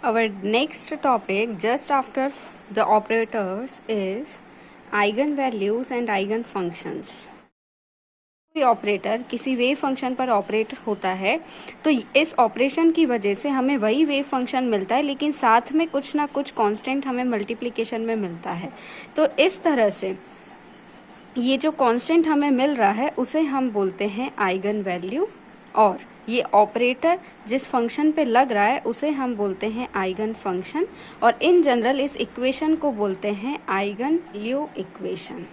Our next topic just after the operators is eigenvalues and eigenfunctions. कोई operator किसी wave function पर operate होता है तो इस ऑपरेशन की वजह से हमें वही वेव फंक्शन मिलता है, लेकिन साथ में कुछ ना कुछ कांस्टेंट हमें मल्टीप्लिकेशन में मिलता है। तो इस तरह से ये जो कांस्टेंट हमें मिल रहा है उसे हम बोलते हैं आइगन वैल्यू, और ये ऑपरेटर जिस फंक्शन पे लग रहा है उसे हम बोलते हैं आइगन फंक्शन, और इन जनरल इस इक्वेशन को बोलते हैं eigen value equation.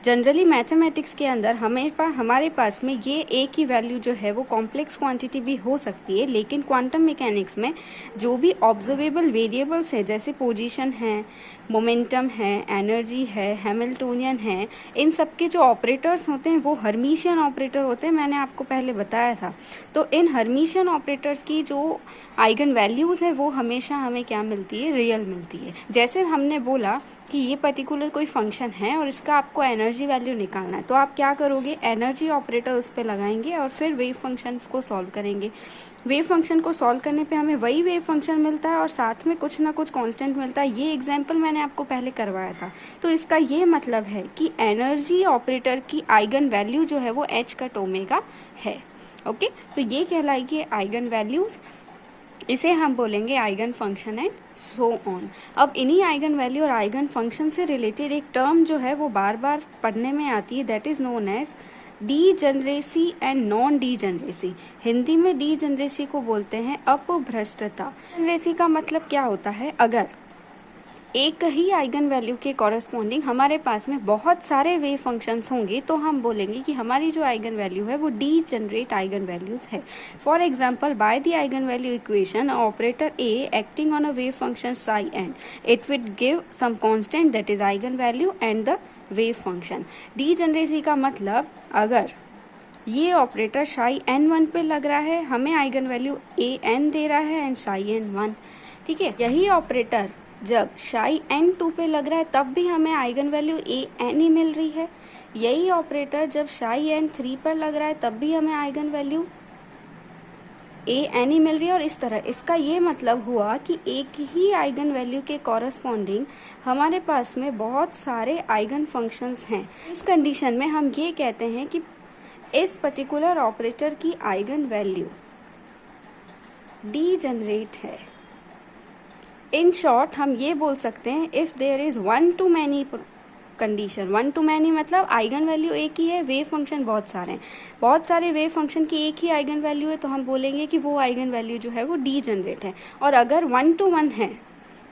Generally mathematics के अंदर हमारे पास में ये एक ही वैल्यू जो है वो कॉम्प्लेक्स क्वांटिटी भी हो सकती है, लेकिन क्वांटम मैकेनिक्स में जो भी ऑब्जर्वेबल वेरिएबल्स है जैसे पोजीशन है, मोमेंटम है, एनर्जी है, हैमिल्टोनियन है, इन सब के जो ऑपरेटर्स होते हैं वो हर्मिशियन ऑपरेटर होते हैं, मैंने आपको पहले बताया था। तो इन हर्मिशियन ऑपरेटर्स की जो आइगन वैल्यूज है वो हमेशा हमें क्या मिलती है, रियल मिलती है। जैसे हमने बोला कि ये पर्टिकुलर कोई फंक्शन है और इसका आपको एनर्जी वैल्यू निकालना है, तो आप क्या करोगे, एनर्जी ऑपरेटर उस पर लगाएंगे और फिर वेव फंक्शन को सॉल्व करेंगे। वेव फंक्शन को सॉल्व करने पे हमें वही वेव फंक्शन मिलता है और साथ में कुछ ना कुछ कांस्टेंट मिलता है। ये एग्जांपल मैंने आपको पहले करवाया था। तो इसका ये मतलब है कि एनर्जी ऑपरेटर की आइगन वैल्यू जो है वो एच कट ओमेगा है। ओके, तो ये कहलाएगी आइगन वैल्यूज, इसे हम बोलेंगे eigenfunction and so on. अब इन्हीं आइगन वैल्यू और आइगन फंक्शन से रिलेटेड एक टर्म जो है वो बार बार पढ़ने में आती है, that is known as degeneracy and non degeneracy. Hindi में डीजनरेसी को बोलते हैं अपभ्रष्टता। डीजनरेसी का मतलब क्या होता है, अगर एक ही आइगन वैल्यू के कॉरेस्पॉन्डिंग हमारे पास में बहुत सारे वेव फंक्शंस होंगे तो हम बोलेंगे कि हमारी जो आइगन वैल्यू है वो डी जनरेट आइगन वैल्यूज है। For example, by the eigen value equation operator A acting on a wave function psi n, it will give some constant that is eigen value and the wave function. Degeneracy का मतलब, अगर ये operator Sai N one पे लग रहा है, हमें eigen value A N दे रहा है एंड साई एन वन, ठीक है। यही ऑपरेटर जब साई एन टू पे लग रहा है तब भी हमें आइगन वैल्यू ए एन ही मिल रही है। यही ऑपरेटर जब साई एन थ्री पर लग रहा है तब भी हमें आइगन वैल्यू ए एन ही मिल रही है, और इस तरह। इसका ये मतलब हुआ कि एक ही आइगन वैल्यू के कॉरेस्पॉन्डिंग हमारे पास में बहुत सारे आइगन फंक्शंस हैं। इस कंडीशन में हम ये कहते हैं कि इस पर्टिकुलर ऑपरेटर की आइगन वैल्यू डी जनरेट है। इन शॉर्ट हम ये बोल सकते हैं, if there is one to many condition, one to many मतलब आइगन वैल्यू एक ही है, वेव फंक्शन बहुत सारे हैं, बहुत सारे वेव फंक्शन की एक ही आइगन वैल्यू है, तो हम बोलेंगे कि वो आइगन वैल्यू जो है वो डी जनरेट है। और अगर वन टू वन है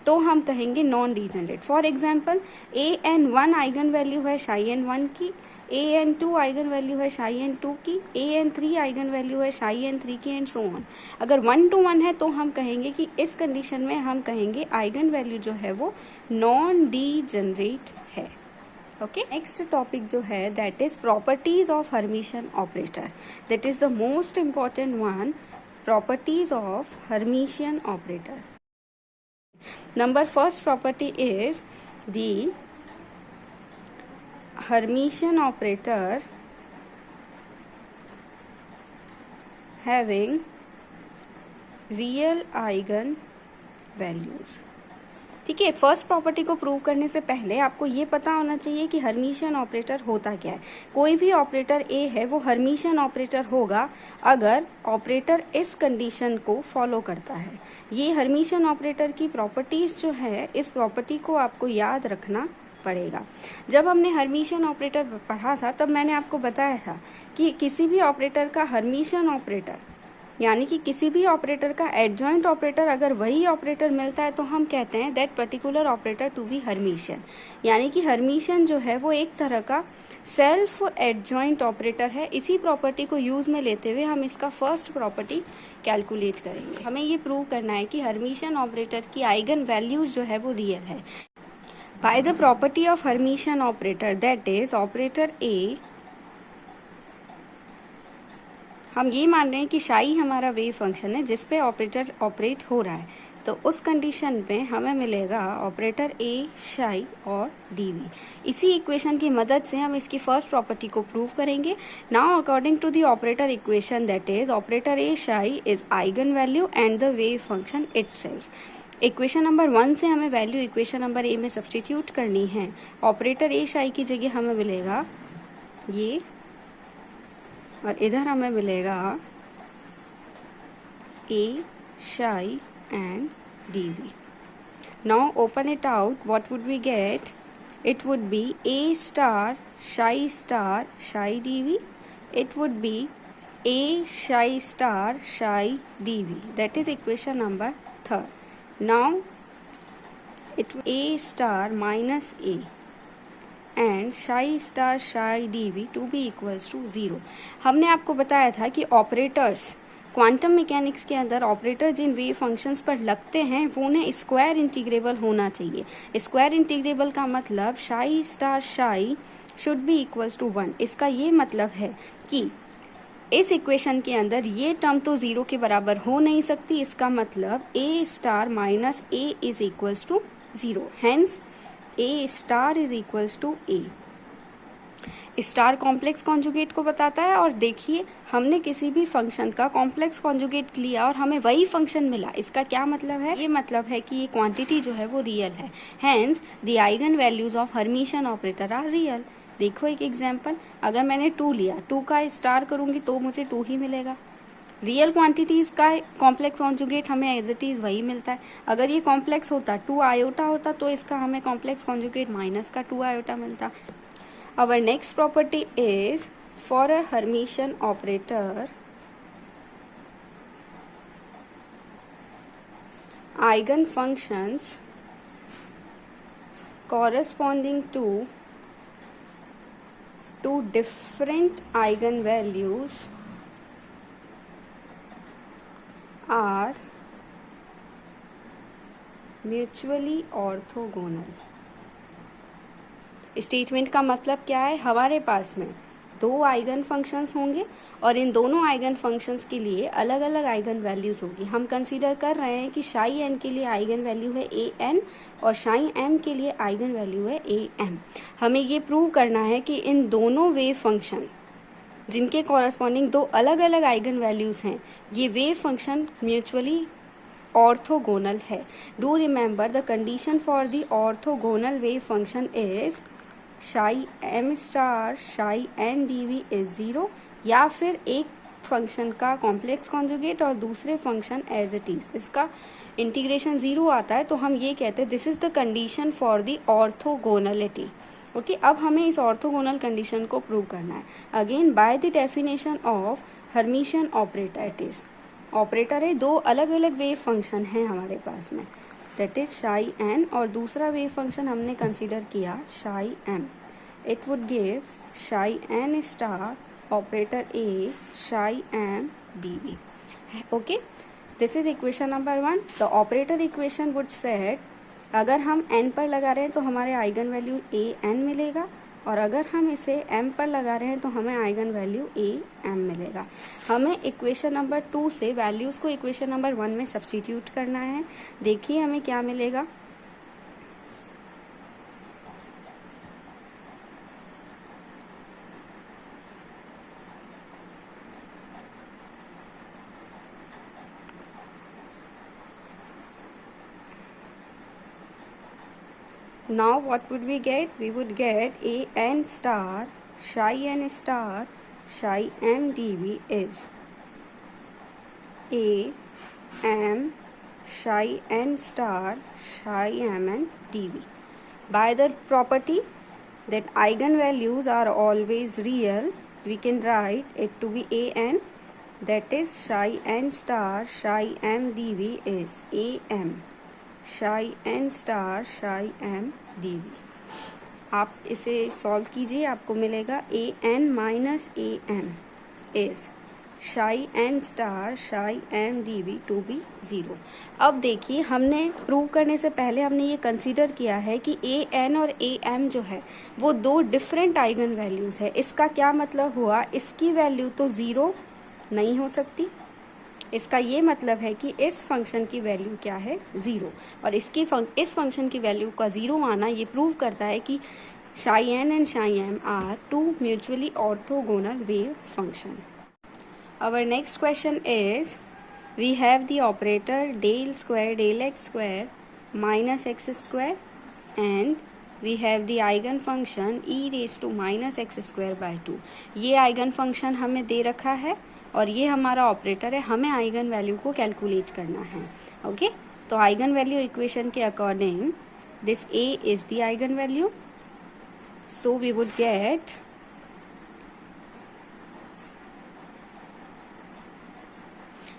तो हम कहेंगे non degenerate. For example, A N one eigen value है साई एन वन की, A N two eigen value है साई एन टू की, A N three eigen value है साई एन थ्री की, एंड सो ऑन। अगर one to one है तो हम कहेंगे कि इस कंडीशन में हम कहेंगे आइगन वैल्यू जो है वो नॉन डी जनरेट है। ओके, नेक्स्ट टॉपिक जो है that is properties of Hermitian operator, that is the most important one, properties of Hermitian operator. Number first property is the Hermitian operator having real eigen values। ठीक है, first property को prove करने से पहले आपको ये पता होना चाहिए कि हर्मिशियन ऑपरेटर होता क्या है। कोई भी ऑपरेटर ए है वो हर्मिशियन ऑपरेटर होगा अगर ऑपरेटर इस कंडीशन को फॉलो करता है। ये हर्मिशियन ऑपरेटर की प्रॉपर्टीज जो है, इस प्रॉपर्टी को आपको याद रखना पड़ेगा। जब हमने हर्मिशियन ऑपरेटर पढ़ा था तब मैंने आपको बताया था कि किसी भी ऑपरेटर का हर्मिशियन ऑपरेटर यानी कि किसी भी ऑपरेटर का एडजॉइंट ऑपरेटर अगर वही ऑपरेटर मिलता है तो हम कहते हैं that particular operator to be Hermitian. यानी कि हर्मिशियन जो है वो एक तरह का सेल्फ एडजॉइंट ऑपरेटर है। इसी प्रॉपर्टी को यूज में लेते हुए हम इसका फर्स्ट प्रॉपर्टी कैलकुलेट करेंगे। हमें ये प्रूव करना है कि हर्मिशियन ऑपरेटर की आइगन वैल्यूज जो है वो रियल है। By the property of Hermitian operator, that is operator A, हम ये मान रहे हैं कि साई हमारा वेव फंक्शन है जिसपे ऑपरेटर ऑपरेट हो रहा है। तो उस कंडीशन पे हमें मिलेगा ऑपरेटर ए शाई और डीवी। इसी इक्वेशन की मदद से हम इसकी फर्स्ट प्रॉपर्टी को प्रूव करेंगे। Now according to the operator equation that is operator A psi is eigen value and the wave function itself. Equation number 1 से हमें वैल्यू इक्वेशन नंबर ए में सब्स्टिट्यूट करनी है। ऑपरेटर ए शाई की जगह हमें मिलेगा ये, और इधर हमें मिलेगा ए शाई and dv. Now open it out. What would we get? It would be a star psi dv. It would be a psi star psi dv. That is equation number 3. Now it a star minus a and psi star psi dv to be equals to 0. हमने आपको बताया था कि operators quantum mechanics के अंदर operator जिन wave functions पर लगते हैं वो उन्हें स्क्वायर इंटीग्रेबल होना चाहिए। स्क्वायर इंटीग्रेबल का मतलब शाई स्टार शाई शुड बी इक्वल्स टू 1। इसका ये मतलब है कि इस इक्वेशन के अंदर ये टर्म तो 0 के बराबर हो नहीं सकती। इसका मतलब A star minus A is equals to 0, hence A star is equals to A. Star complex conjugate को बताता है, और देखिए हमने किसी भी फंक्शन का कॉम्प्लेक्स कॉन्जुगेट लिया और हमें वही फंक्शन मिला। इसका क्या मतलब है? ये मतलब है कि ये क्वांटिटी जो है वो रियल है, hence the eigenvalues of Hermitian operator are real. देखो एक एग्जांपल, अगर मैंने 2 लिया, 2 का स्टार करूंगी तो मुझे 2 ही मिलेगा। रियल क्वांटिटीज का कॉम्प्लेक्स कॉन्जुगेट हमें एज इट इज वही मिलता है। अगर ये कॉम्प्लेक्स होता 2 आयोटा होता तो इसका हमें कॉम्प्लेक्स कॉन्जुगेट माइनस का 2 आयोटा मिलता। Our next property is for a Hermitian operator, eigenfunctions corresponding to different eigenvalues are mutually orthogonal। Statement का मतलब क्या है? हमारे पास में 2 आइगन फंक्शंस होंगे और इन दोनों आइगन फंक्शंस के लिए अलग अलग आइगन वैल्यूज होगी। हम कंसीडर कर रहे हैं कि शाई एन के लिए आइगन वैल्यू है ए एन और शाई एम के लिए आइगन वैल्यू है ए एम। हमें ये प्रूव करना है कि इन दोनों वेव फंक्शन जिनके कॉरस्पॉन्डिंग 2 अलग अलग आइगन वैल्यूज हैं, ये वेव फंक्शन म्यूचुअली ऑर्थोगोनल है। Do remember the condition for the orthogonal wave function is शाई एम स्टार शाई एन डीवी इज 0, या फिर एक फंक्शन का कॉम्प्लेक्स कॉन्जुगेट और दूसरे फंक्शन एज इट इज, इसका इंटीग्रेशन 0 आता है, तो हम ये कहते हैं this is the condition for the orthogonality. Okay, अब हमें इस ऑर्थोगोनल कंडीशन को प्रूव करना है। Again by the definition of Hermitian operator, it is operator है 2 अलग अलग वेव फंक्शन हैं हमारे पास में, दैट इज शाई एन, और दूसरा वेव फंक्शन हमने कंसीडर किया psi M. It would give psi N star operator A psi M dV. Okay, this is equation number 1। The operator equation would set, अगर हम एन पर लगा रहे हैं तो हमारे आइगन वैल्यू ए एन मिलेगा, और अगर हम इसे m पर लगा रहे हैं तो हमें आइगन वैल्यू ए एम मिलेगा। हमें इक्वेशन नंबर 2 से वैल्यूज को इक्वेशन नंबर 1 में सब्स्टिट्यूट करना है। देखिए हमें क्या मिलेगा। Now what would we get? We would get a n star psi n star psi m dv is a m psi n star psi m n dv. By the property that eigenvalues are always real, we can write it to be a n, that is psi n star psi m dv is a m psi n star psi m dv। आप इसे solve कीजिए, आपको मिलेगा A n minus A m is psi n star psi m dv to be 0। अब देखिए हमने prove करने से पहले हमने ये कंसीडर किया है कि ए एन और ए एम जो है वो 2 डिफरेंट आइगन वैल्यूज है। इसका क्या मतलब हुआ? इसकी वैल्यू तो 0 नहीं हो सकती इसका ये मतलब है कि इस फंक्शन की वैल्यू क्या है, 0, और इस फंक्शन की वैल्यू का 0 आना ये प्रूव करता है कि psi n and psi m are two mutually orthogonal wave function. Our next question is, we have the operator del square del x square minus x square, and we have the eigen function e raised to minus x square by 2. ये eigen function हमें दे रखा है और ये हमारा operator है, हमें eigen value को कैलकुलेट करना है. ओके, तो आइगन वैल्यू इक्वेशन के according this a is the eigen value. So we would get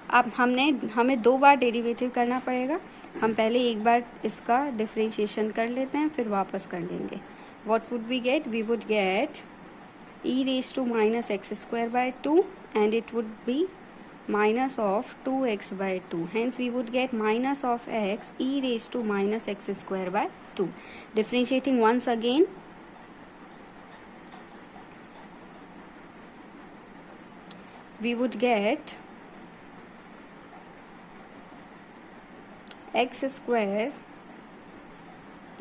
अब हमें 2 बार डेरिवेटिव करना पड़ेगा. हम पहले एक बार इसका डिफरेंशिएशन कर लेते हैं, फिर वापस कर लेंगे. What would we get? We would get e raised to minus x square by 2, and it would be minus of 2x by 2. Hence we would get minus of x e raised to minus x square by 2. Differentiating once again, we would get x square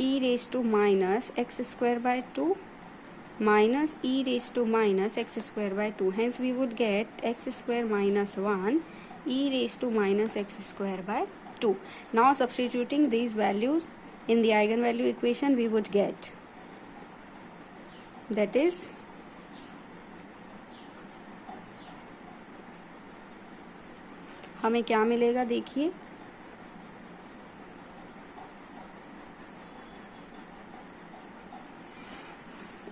e raised to minus x square by 2 minus e raised to minus x square by 2. Hence we would get x square minus 1 e raised to minus x square by 2. Now substituting these values in the eigenvalue equation, we would get, that is, हमें क्या मिलेगा देखिए.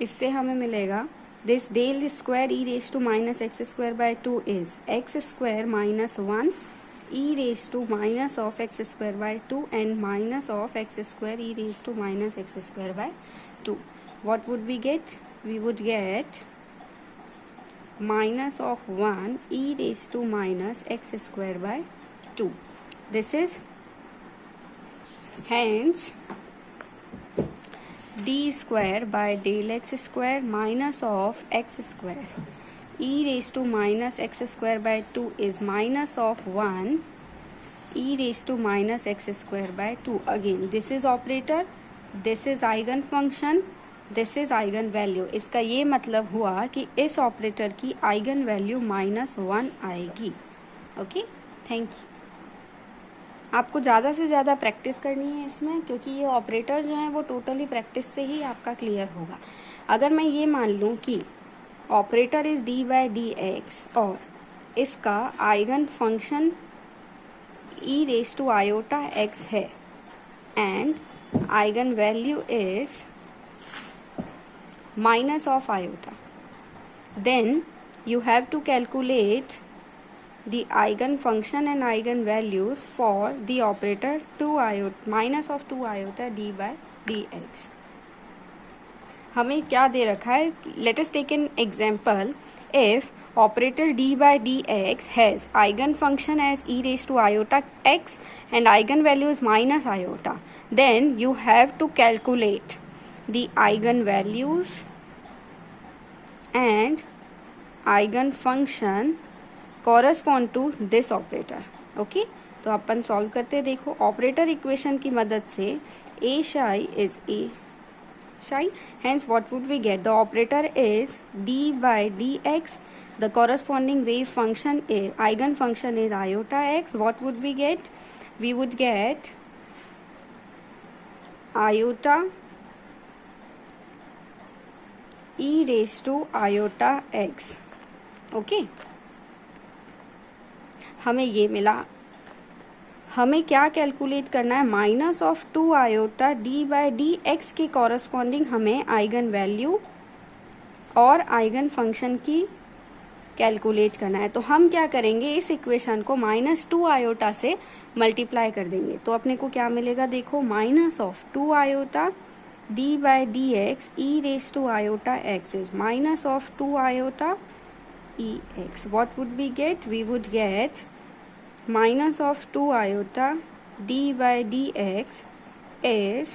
इससे हमें मिलेगा this del square E raise to minus X square by 2 is X square minus 1 E raise to minus of X square by 2 and minus of X square E raise to minus X square by 2. What would we get? We would get minus of 1 e raised to minus x square by 2. This is hence d square by del x square minus of x square e raised to minus x square by 2 is minus of 1 e raised to minus x square by 2. Again, this is operator, this is eigen function, this is eigen value. इसका ये मतलब हुआ कि इस operator की eigen value -1 आएगी. Okay, thank you. आपको ज़्यादा से ज़्यादा प्रैक्टिस करनी है इसमें, क्योंकि ये ऑपरेटर जो हैं वो टोटली प्रैक्टिस से ही आपका क्लियर होगा. अगर मैं ये मान लूँ कि operator is d by d x और इसका eigen function e raise to iota x है and eigen value is minus of iota, then you have to calculate the eigen function and eigen values for the operator 2 iota minus of 2 iota d by dx. हमें क्या दे रखा है? Let us take an example. If operator d by dx has eigen function as e raised to iota x and eigen value is minus iota, then you have to calculate the eigen values and eigen function correspond to this operator. Okay, तो अपन solve करते देखो. Operator equation की मदद से a psi is a psi, hence what would we get? The operator is d by dx, the corresponding wave function is eigen function is iota x. What would we get? We would get iota e raised to iota x. Okay, हमें ये मिला. हमें क्या calculate करना है? Minus of 2 iota d by d x के corresponding हमें eigen value और आइगन फंक्शन की कैलकुलेट करना है. तो हम क्या करेंगे? इस इक्वेशन को -2 आयोटा से मल्टीप्लाई कर देंगे. तो अपने को क्या मिलेगा देखो, minus of 2 iota d by dx e raised to iota x is minus of 2 iota ex. What would we get? We would get minus of 2 iota d by dx is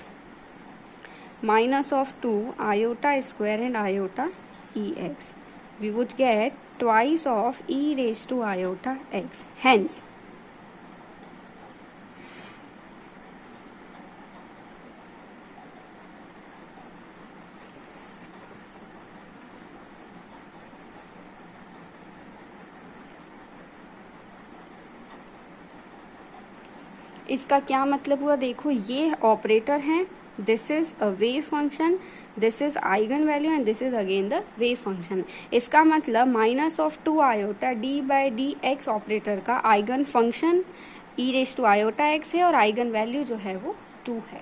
minus of 2 iota square and iota ex. We would get twice of e raised to iota x. Hence इसका क्या मतलब हुआ, देखो ये operator है, this is a wave function, this is eigen value and this is again the wave function. इसका मतलब minus of 2 iota d by d x operator का eigen function e raise to iota x है और eigen value जो है वो 2 है।